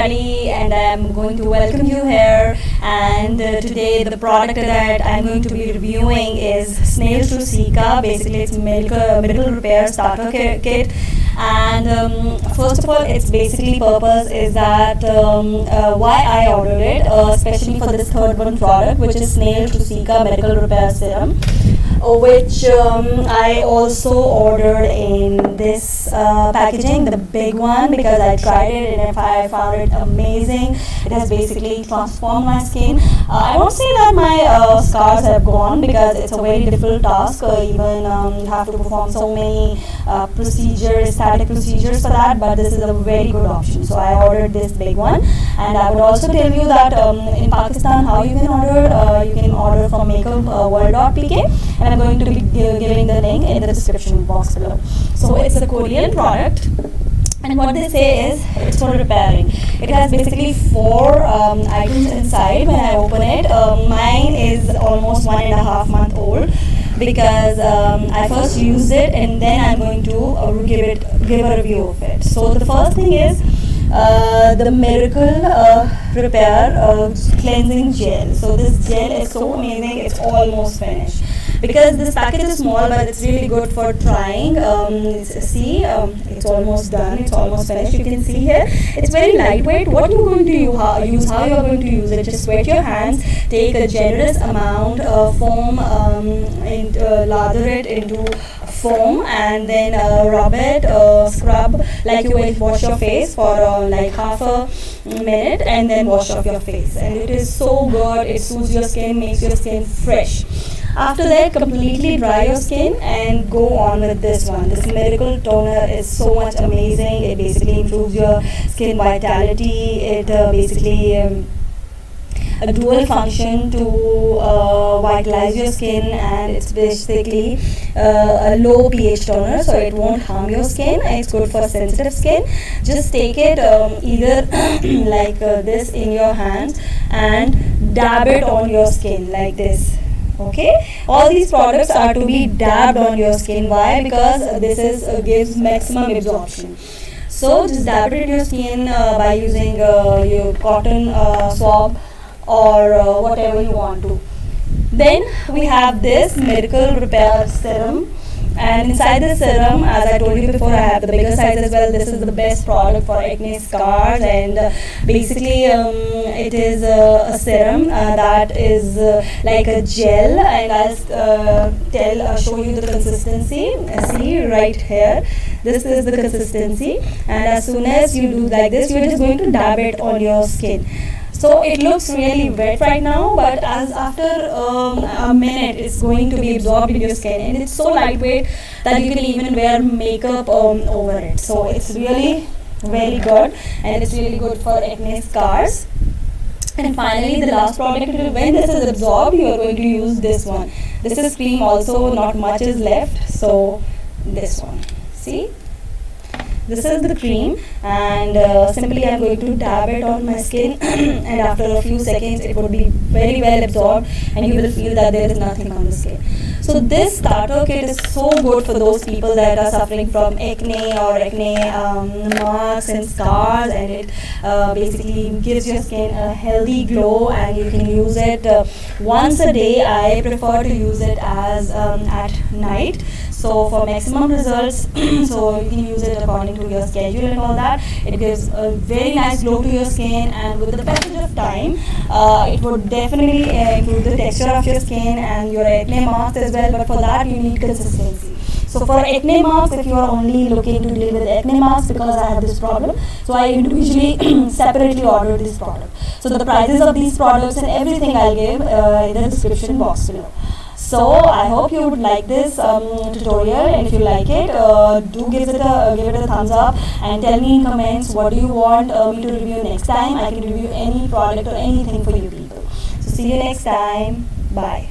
everybody, and I'm going to welcome you here. And today the product that I'm going to be reviewing is Snail Truceca. Basically, it's medical repair starter kit. And first of all, its basically purpose is that why I ordered it, especially for this third one product, which is Snail Truceca medical repair serum, which I also ordered in this packaging, the big one, because I tried it and I found it amazing. It has basically transformed my skin. I won't say that my scars have gone, because it's a very difficult task. Even you have to perform so many static procedures for that, but this is a very good option. So I ordered this big one. And I would also tell you that in Pakistan, how you can order from makeupworld.pk, and I'm going to be giving the link in the description box below. So it's a Korean product, and what they say is it's for repairing. It has basically 4 items inside. When I open it, mine is almost 1.5 months old, because I first used it and then I'm going to give a review of it. So the first thing is the miracle repair cleansing gel. So this gel is so amazing, it's almost finished, because this package is small, but it's really good for trying. It's almost done, it's almost finished. You can see here it's very lightweight. What you're going to use, how you're going to use it: just wet your hands, take a generous amount of foam and lather it into foam, and then rub it, scrub like you will wash your face for like half a minute, and then wash off your face. And it is so good, it soothes your skin, makes your skin fresh. After that, completely dry your skin and go on with this one. This miracle toner is so much amazing. It basically improves your skin vitality. It basically a dual function to vitalize your skin, and it's basically a low pH toner, so it won't harm your skin. It's good for sensitive skin. Just take it either like this in your hands and dab it on your skin like this. Okay, all these products are to be dabbed on your skin. Why? Because this gives maximum absorption. So just dab it in your skin by using your cotton swab or whatever you want to. Then we have this miracle repair serum, and inside the serum, as I told you before, I have the bigger size as well. This is the best product for acne scars, and basically it is a serum that is like a gel, and I'll show you the consistency. See right here, this is the consistency, and as soon as you do like this, you're just going to dab it on your skin. So it looks really wet right now, but after a minute, it's going to be absorbed in your skin, and it's so lightweight that you can even wear makeup over it. So it's really very good, and it's really good for acne scars. And finally, the last product, when this is absorbed, you are going to use this one. This is cream also, not much is left. So this one, see? This is the cream, and simply I'm going to dab it on my skin and after a few seconds it would be very well absorbed, and you will feel that there is nothing on the skin. So this starter kit is so good for those people that are suffering from acne or acne marks and scars, and it basically gives your skin a healthy glow, and you can use it once a day. I prefer to use it as at night, so for maximum results. So you can use it according to your schedule and all that. It gives a very nice glow to your skin, and with the passage of time, it would definitely improve the texture of your skin and your acne marks as well. But for that, you need consistency. So for acne marks, if you are only looking to deal with acne marks, because I have this problem, so I individually separately ordered this product. So the prices of these products and everything I'll give in the description box below. So I hope you would like this tutorial, and if you like it, do give it a thumbs up, and tell me in comments what do you want me to review next time. I can review any product or anything for you people. So see you next time. Bye.